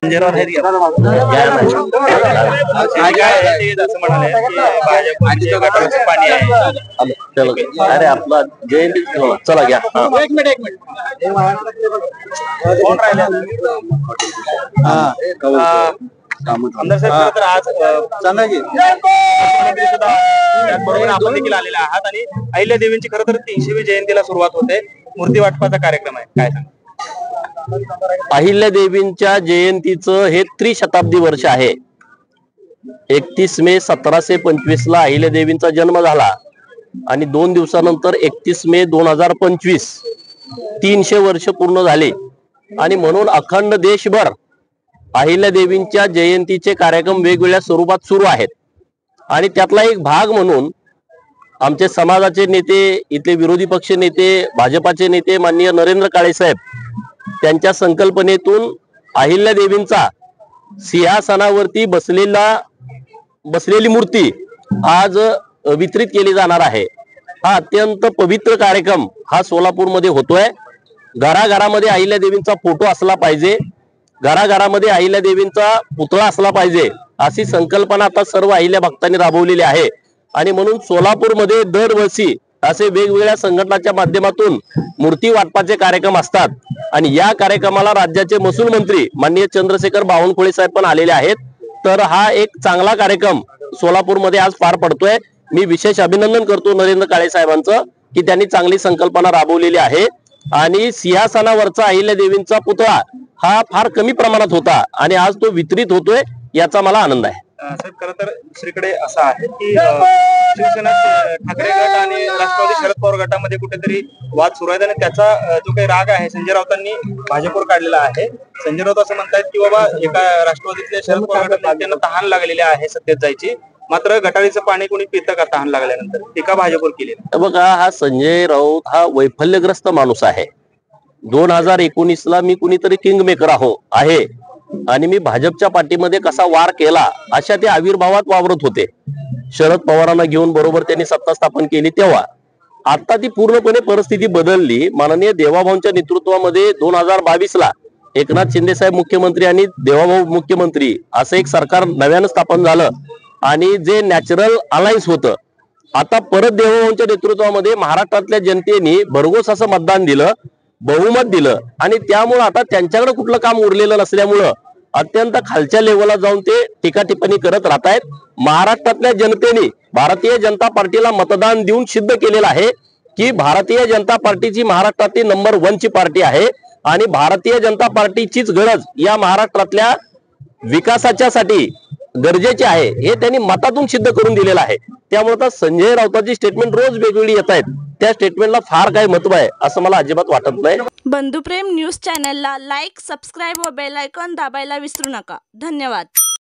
संजय राऊत आहेत असं म्हणाले की भाजप गटाराचं पाणी आहे. अरे आपला जयंती चला घ्या. एक मिनिट कोण राहिले आमदार साहेब? तर आज मुख्यमंत्री सुद्धा त्याचबरोबर आपण देखील आलेले आहात आणि अहिल्या देवींची खरं तर 300वी जयंतीला सुरुवात होते. मूर्ती वाटपाचा कार्यक्रम आहे, काय सांग? अहिल्या देवींच्या जयंतीचं हे त्रिशताब्दी वर्ष आहे. 31 मे 1725 ला अहिल्या देवींचा जन्म झाला आणि 2 दिवसानंतर 31 मे 2025 300 वर्ष पूर्ण झाले. आणि म्हणून अखंड देशभर अहिल्या देवींच्या जयंतीचे कार्यक्रम वेगवेगळ्या स्वरूपात सुरू आहेत. आणि त्यातला एक भाग म्हणून आमचे समाजाचे नेते, इथले विरोधी पक्ष नेते, भाजपाचे नेते माननीय नरेंद्र काळे साहेब त्यांच्या संकल्पनेतून अहिल्या देवींचा सिंहासनावरती बसलेली मूर्ती आज वितरित केली जाणार आहे. हा अत्यंत पवित्र कार्यक्रम हा सोलापूरमध्ये होतोय. घराघरामध्ये अहिल्या देवींचा फोटो असला पाहिजे, घराघरामध्ये अहिल्या देवींचा पुतळा असला पाहिजे, अशी संकल्पना आता सर्व अहिल्या भक्तांनी राबवलेली आहे. आणि म्हणून सोलापूरमध्ये दरवर्षी असे वेगवेगळ्या संघटनाच्या माध्यमातून मूर्ती वाटपाचे कार्यक्रम असतात. आणि या कार्यक्रमाला राज्याचे महसूल मंत्री माननीय चंद्रशेखर बावनकुळे साहेब पण आलेले आहेत. तर हा एक चांगला कार्यक्रम सोलापूरमध्ये आज पार पडतोय. मी विशेष अभिनंदन करतो नरेंद्र काळे साहेबांचं की त्यांनी चांगली संकल्पना राबवलेली आहे. आणि सिंहासनावरचा अहिल्या देवींचा पुतळा हा फार कमी प्रमाणात होता आणि आज तो वितरित होतोय, याचा मला आनंद आहे. साहेब, खरं तर दुसरीकडे असं आहे की शिवसेना ठाकरे गट आणि राष्ट्रवादी शरद पवार गटामध्ये कुठेतरी वाद सुरू आहेत आणि त्याचा जो काही राग आहे संजय राऊतांनी भाजपवर काढलेला आहे. संजय राऊत असं म्हणतात की बाबा एका राष्ट्रवादीतल्या शरद पवार गटात त्यांना तहान लागलेली आहे सत्तेत जायची, मात्र गटारीचं पाणी कोणी पितं का तहान लागल्यानंतर, टीका भाजपवर केली. बघा, हा संजय राऊत हा वैफल्यग्रस्त माणूस आहे. 2019 ला मी कुणीतरी किंग मेकर आहे आणि मी भाजपच्या पाठीमध्ये कसा वार केला अशा ते आविर्भावात वावरत होते. शरद पवारांना घेऊन बरोबर त्यांनी सत्ता स्थापन केली तेव्हा. आता ती पूर्णपणे परिस्थिती बदलली. माननीय देवाभाऊंच्या नेतृत्वामध्ये 2022 ला एकनाथ शिंदे साहेब मुख्यमंत्री आणि देवाभाऊ मुख्यमंत्री असं एक सरकार नव्यानं स्थापन झालं आणि जे नॅचरल अलायन्स होतं, आता परत देवाभाऊंच्या नेतृत्वामध्ये महाराष्ट्रातल्या जनतेने भरघोस असं मतदान दिलं, बहुमत दिलं आणि त्यामुळे आता त्यांच्याकडे कुठलं काम उरलेलं नसल्यामुळं अत्यंत खालच्या लेवलला जाऊन ते टीका टिप्पणी करत राहतायत. महाराष्ट्रातल्या जनतेने भारतीय जनता पार्टीला मतदान देऊन सिद्ध केलेलं आहे की भारतीय जनता पार्टीची महाराष्ट्रातली नंबर 1 ची पार्टी आहे आणि भारतीय जनता पार्टीचीच गरज या महाराष्ट्रातल्या विकासाच्या साठी गरजेचे आहे हे त्यांनी मतातून सिद्ध करून दिलेलं आहे. त्यामुळे आता संजय राऊतांची स्टेटमेंट रोज वेगवेगळी येत आहेत, त्या स्टेटमेंटला फार काही महत्व आहे असं मला अजिबात वाटत नाही. बंधुप्रेम न्यूज चॅनलला लाईक, सबस्क्राईब व बेल आयकॉन दाबायला विसरू नका. धन्यवाद.